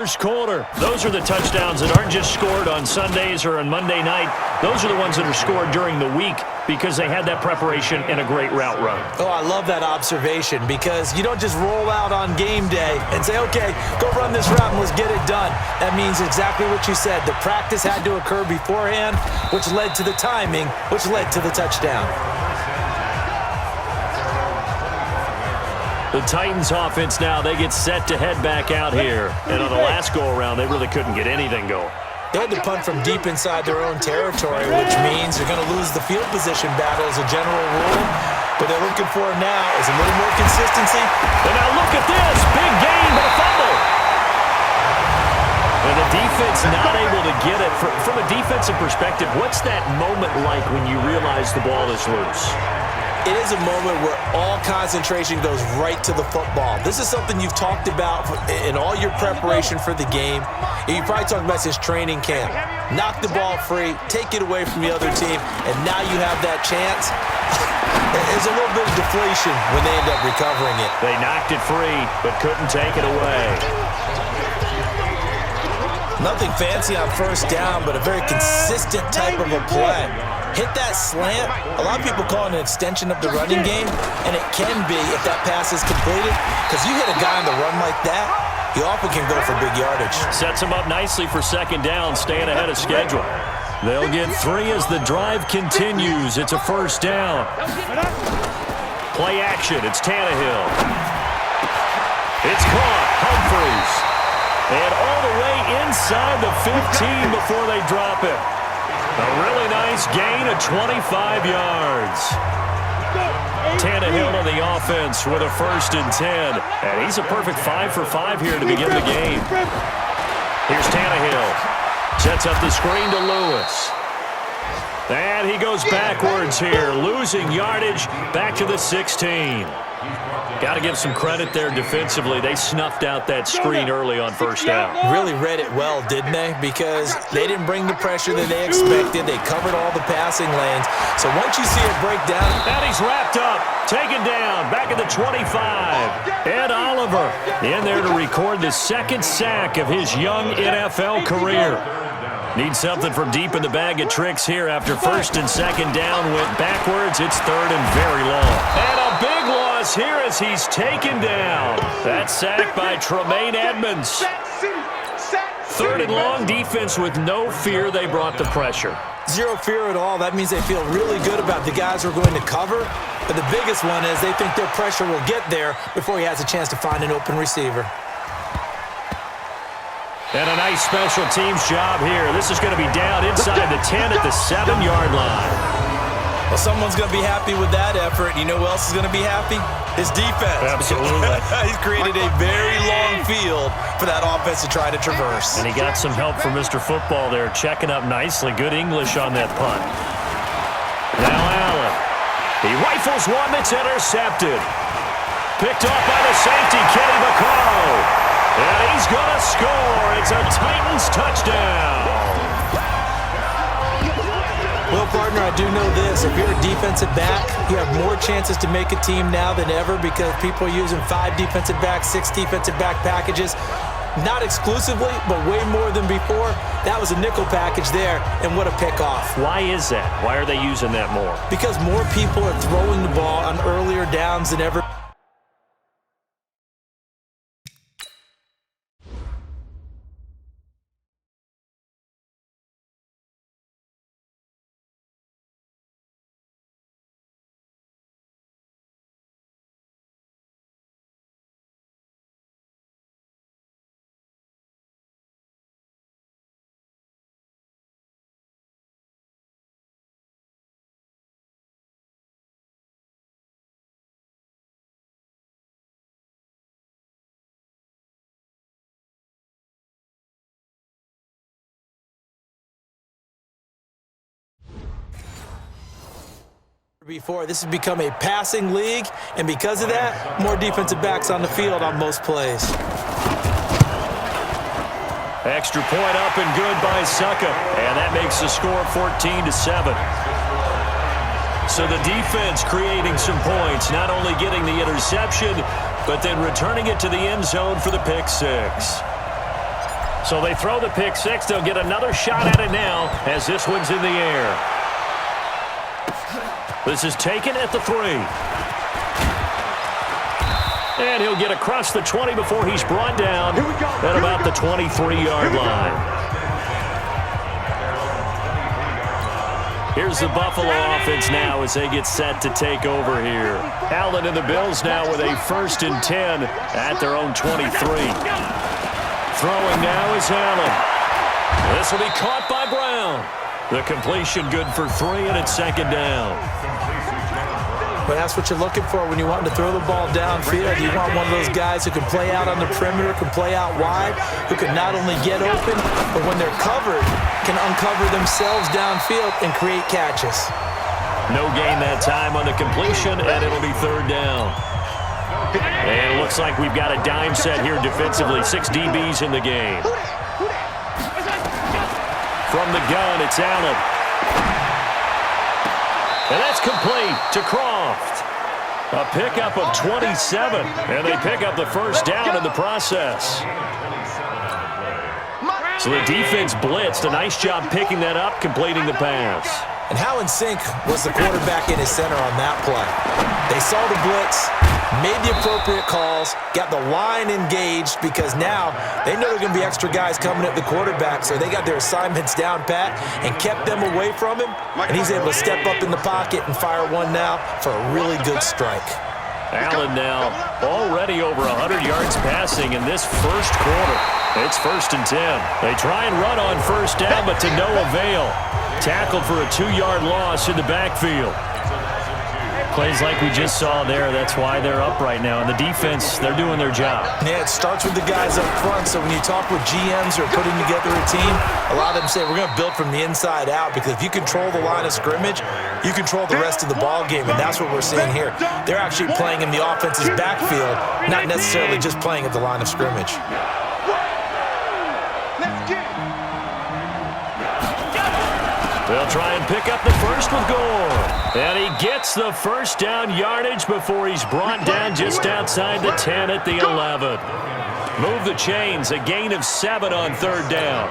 First quarter. Those are the touchdowns that aren't just scored on Sundays or on Monday night. Those are the ones that are scored during the week because they had that preparation and a great route run. Oh, I love that observation because you don't just roll out on game day and say, okay, go run this route and let's get it done. That means exactly what you said. The practice had to occur beforehand, which led to the timing, which led to the touchdown. The Titans offense now, they get set to head back out here. And on the last go-around, they really couldn't get anything going. They had to punt from deep inside their own territory, which means they're going to lose the field position battle as a general rule. What they're looking for now is a little more consistency. And now look at this. Big gain, but a fumble. And the defense not able to get it. From a defensive perspective, what's that moment like when you realize the ball is loose? It is a moment where all concentration goes right to the football. This is something you've talked about in all your preparation for the game. And you probably talked about since training camp. Knock the ball free, take it away from the other team, and now you have that chance. There's a little bit of deflation when they end up recovering it. They knocked it free, but couldn't take it away. Nothing fancy on first down, but a very consistent type of a play. Hit that slant. A lot of people call it an extension of the running game, and it can be if that pass is completed, because you hit a guy on the run like that, he often can go for big yardage. Sets him up nicely for second down, staying ahead of schedule. They'll get 3 as the drive continues. It's a first down. Play action. It's Tannehill. It's caught. Humphries. And all the way inside the 15 before they drop it. A really nice gain of 25 yards. Tannehill on the offense with a 1st and 10. And he's a perfect 5 for 5 here to begin the game. Here's Tannehill. Sets up the screen to Lewis. And he goes backwards here, losing yardage back to the 16. Got to give some credit there defensively. They snuffed out that screen early on first down. Really read it well, didn't they? Because they didn't bring the pressure that they expected. They covered all the passing lanes. So once you see it break down. And he's wrapped up, taken down, back at the 25. Ed Oliver in there to record the 2nd sack of his young NFL career. Needs something from deep in the bag of tricks here after 1st and 2nd down. Went backwards. It's 3rd and very long. And a big loss here as he's taken down. That sack by Tremaine Edmonds. 3rd and long, defense with no fear. They brought the pressure. Zero fear at all. That means they feel really good about the guys who are going to cover. But the biggest one is they think their pressure will get there before he has a chance to find an open receiver. And a nice special teams job here. This is going to be down inside the 10 at the 7-yard line. Well, someone's going to be happy with that effort. You know who else is going to be happy? His defense. Absolutely. He's created a very long field for that offense to try to traverse. And he got some help from Mr. Football there, checking up nicely. Good English on that punt. Now Allen. He rifles one that's intercepted. Picked off by the safety, Kenny Vaccaro. And he's going to score. It's a Titans touchdown. Well, partner, I do know this. If you're a defensive back, you have more chances to make a team now than ever because people are using 5 defensive backs, 6 defensive back packages. Not exclusively, but way more than before. That was a nickel package there, and what a pickoff. Why is that? Why are they using that more? Because more people are throwing the ball on earlier downs than ever. Before. This has become a passing league, and because of that, more defensive backs on the field on most plays. Extra point up and good by Succa, and that makes the score 14-7. So the defense creating some points, not only getting the interception, but then returning it to the end zone for the pick six. So they throw the pick six. They'll get another shot at it now as this one's in the air. This is taken at the 3. And he'll get across the 20 before he's brought down at about the 23-yard line. Here's the Buffalo offense now as they get set to take over here. Allen and the Bills now with a 1st and 10 at their own 23. Throwing now is Allen. This will be caught by Brown. The completion good for 3, and it's 2nd down. But that's what you're looking for when you want to throw the ball downfield. You want one of those guys who can play out on the perimeter, can play out wide, who can not only get open, but when they're covered, can uncover themselves downfield and create catches. No gain that time on the completion, and it'll be 3rd down. And it looks like we've got a dime set here defensively. 6 DBs in the game. From the gun, it's Allen. And that's complete to Croft. A pickup of 27, and they pick up the 1st down in the process. So the defense blitzed. A nice job picking that up, completing the pass. And how in sync was the quarterback in his center on that play? They saw the blitz, made the appropriate calls, got the line engaged because now they know there are going to be extra guys coming at the quarterback, so they got their assignments down pat and kept them away from him, and he's able to step up in the pocket and fire one now for a really good strike. Allen now already over 100 yards passing in this 1st quarter. It's 1st and 10. They try and run on 1st down, but to no avail. Tackled for a 2-yard loss in the backfield. Plays like we just saw there. That's why they're up right now. And the defense, they're doing their job. Yeah, it starts with the guys up front. So when you talk with GMs who are putting together a team, a lot of them say we're going to build from the inside out, because if you control the line of scrimmage, you control the rest of the ball game, and that's what we're seeing here. They're actually playing in the offense's backfield, not necessarily just playing at the line of scrimmage. They'll try and pick up the 1st with Gore. And he gets the 1st down yardage before he's brought down just outside the 10 at the 11. Move the chains, a gain of 7 on 3rd down.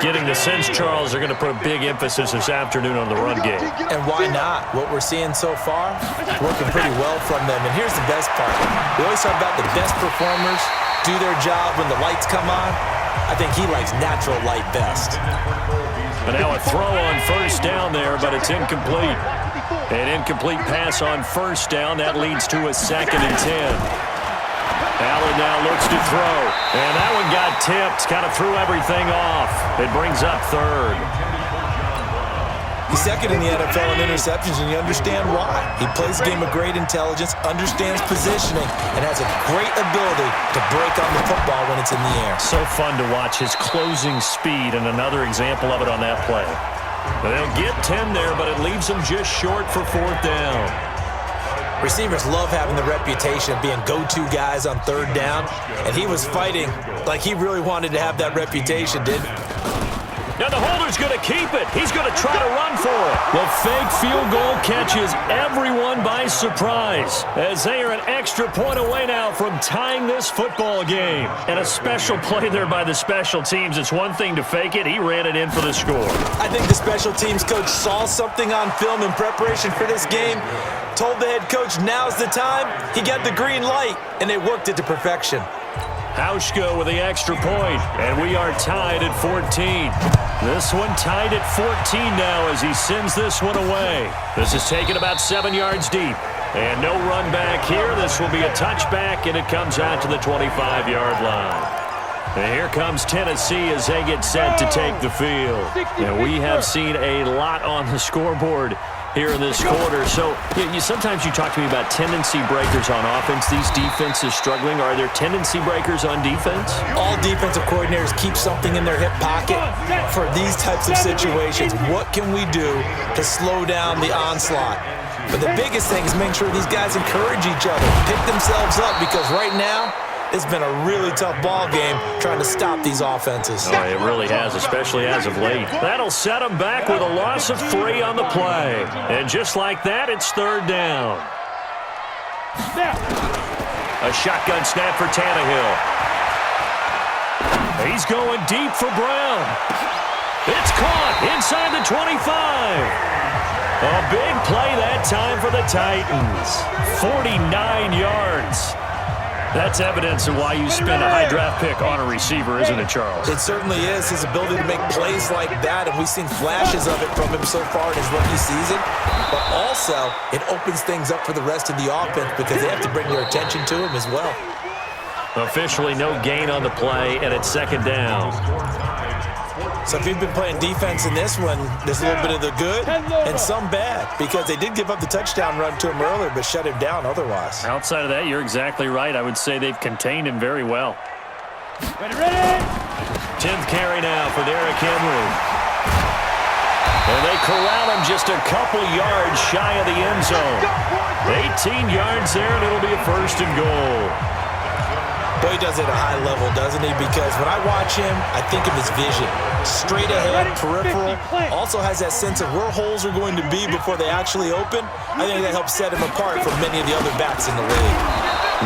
Getting the sense, Charles, they're going to put a big emphasis this afternoon on the run game. And why not? What we're seeing so far, working pretty well from them. And here's the best part. We always talk about the best performers do their job when the lights come on. I think he likes natural light best. And now a throw on 1st down there, but it's incomplete. An incomplete pass on 1st down. That leads to a 2nd and 10. Allen now looks to throw. And that one got tipped. Kind of threw everything off. It brings up 3rd. He's 2nd in the NFL in interceptions, and you understand why. He plays a game of great intelligence, understands positioning, and has a great ability to break on the football when it's in the air. So fun to watch his closing speed, and another example of it on that play. They'll get 10 there, but it leaves them just short for 4th down. Receivers love having the reputation of being go-to guys on 3rd down, and he was fighting like he really wanted to have that reputation, didn't he? Now the holder's going to keep it. He's going to try to run for it. The fake field goal catches everyone by surprise as they are an extra point away now from tying this football game. And a special play there by the special teams. It's one thing to fake it. He ran it in for the score. I think the special teams coach saw something on film in preparation for this game, told the head coach now's the time. He got the green light, and they worked it to perfection. Hauschka with the extra point, and we are tied at 14. This one tied at 14 now as he sends this one away. This is taken about 7 yards deep. And no run back here. This will be a touchback, and it comes out to the 25-yard line. And here comes Tennessee as they get set to take the field. And we have seen a lot on the scoreboard here in this quarter. So sometimes you talk to me about tendency breakers on offense. These defenses struggling. Are there tendency breakers on defense? All defensive coordinators keep something in their hip pocket for these types of situations. What can we do to slow down the onslaught? But the biggest thing is making sure these guys encourage each other, pick themselves up, because right now it's been a really tough ball game trying to stop these offenses. Oh, it really has, especially as of late. That'll set them back with a loss of 3 on the play. And just like that, it's 3rd down. A shotgun snap for Tannehill. He's going deep for Brown. It's caught inside the 25. A big play that time for the Titans. 49 yards. That's evidence of why you spend a high draft pick on a receiver, isn't it, Charles? It certainly is. His ability to make plays like that, and we've seen flashes of it from him so far in his rookie season. But also, it opens things up for the rest of the offense because they have to bring their attention to him as well. Officially no gain on the play, and it's second down. So if you've been playing defense in this one, there's a little bit of the good and some bad because they did give up the touchdown run to him earlier but shut him down otherwise. Outside of that, you're exactly right. I would say they've contained him very well. Ready. 10th carry now for Derrick Henry. And they corral him just a couple yards shy of the end zone. 18 yards there, and it'll be a first and goal. Boy, he does it at a high level, doesn't he? Because when I watch him, I think of his vision. Straight ahead, peripheral. Also has that sense of where holes are going to be before they actually open. I think that helps set him apart from many of the other backs in the league.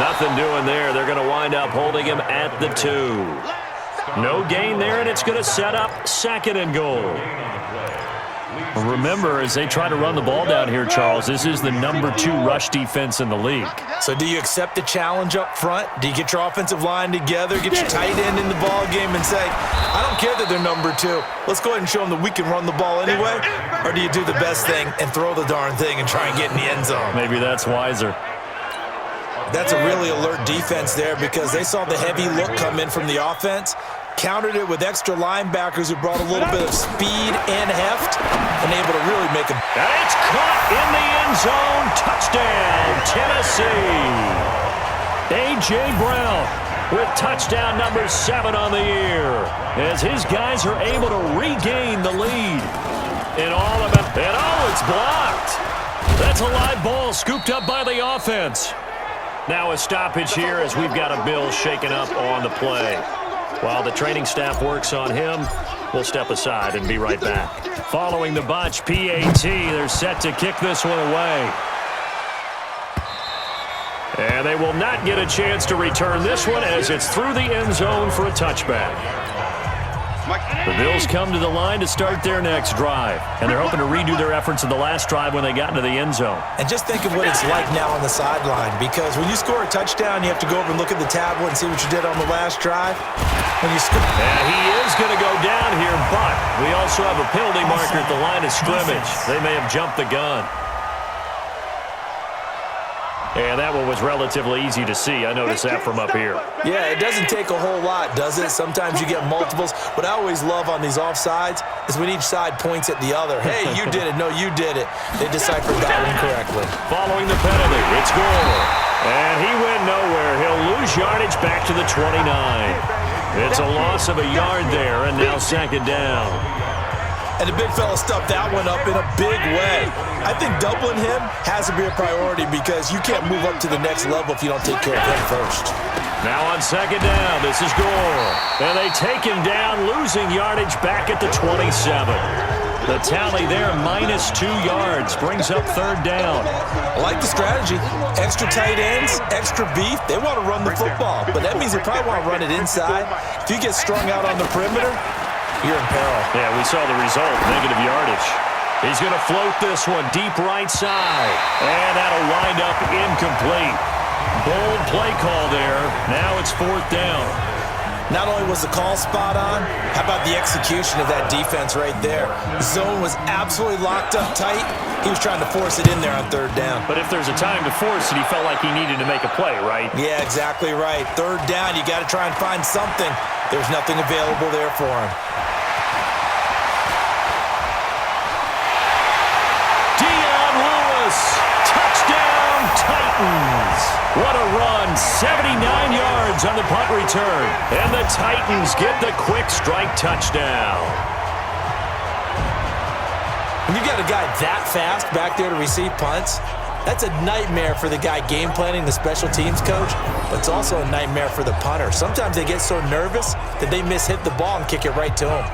Nothing doing there. They're going to wind up holding him at the 2. No gain there, and it's going to set up second and goal. Remember, as they try to run the ball down here, Charles, this is the number 2 rush defense in the league. So do you accept the challenge up front? Do you get your offensive line together, get your tight end in the ball game and say, I don't care that they're number 2. Let's go ahead and show them that we can run the ball anyway? Or do you do the best thing and throw the darn thing and try and get in the end zone? Maybe that's wiser. That's a really alert defense there because they saw the heavy look come in from the offense, countered it with extra linebackers who brought a little bit of speed and heft, and able to really make a... And it's caught in the end zone. Touchdown, Tennessee. A.J. Brown with touchdown number 7 on the year as his guys are able to regain the lead. And all of it, and oh, it's blocked. That's a live ball scooped up by the offense. Now a stoppage here as we've got a Bill shaken up on the play. While the training staff works on him, we'll step aside and be right back. Following the botch PAT, they're set to kick this one away. And they will not get a chance to return this one as it's through the end zone for a touchback. The Bills come to the line to start their next drive, and they're hoping to redo their efforts in the last drive when they got into the end zone. And just think of what it's like now on the sideline, because when you score a touchdown, you have to go over and look at the tablet and see what you did on the last drive. When you score, and he is going to go down here, but we also have a penalty marker at the line of scrimmage. They may have jumped the gun. And that one was relatively easy to see. I noticed that from up here. Yeah, it doesn't take a whole lot, does it? Sometimes you get multiples. What I always love on these offsides is when each side points at the other. Hey, you did it. No, you did it. They deciphered that one correctly. Following the penalty, it's Gore. And he went nowhere. He'll lose yardage back to the 29. It's a loss of a yard there, and now second down. And the big fella stuffed that one up in a big way. I think doubling him has to be a priority because you can't move up to the next level if you don't take care of him first. Now on second down, this is Gore. And they take him down, losing yardage back at the 27. The tally there, -2 yards, brings up third down. I like the strategy. Extra tight ends, extra beef. They want to run the football, but that means they probably want to run it inside. If you get strung out on the perimeter, you're in peril. Yeah, we saw the result, negative yardage. He's going to float this one deep right side. And that'll wind up incomplete. Bold play call there. Now it's fourth down. Not only was the call spot on, how about the execution of that defense right there? The zone was absolutely locked up tight. He was trying to force it in there on third down. But if there's a time to force it, he felt like he needed to make a play, right? Yeah, exactly right. Third down, you got to try and find something. There's nothing available there for him. Touchdown, Titans. What a run. 79 yards on the punt return. And the Titans get the quick strike touchdown. When you've got a guy that fast back there to receive punts, that's a nightmare for the guy game planning, the special teams coach, but it's also a nightmare for the punter. Sometimes they get so nervous that they miss hit the ball and kick it right to him.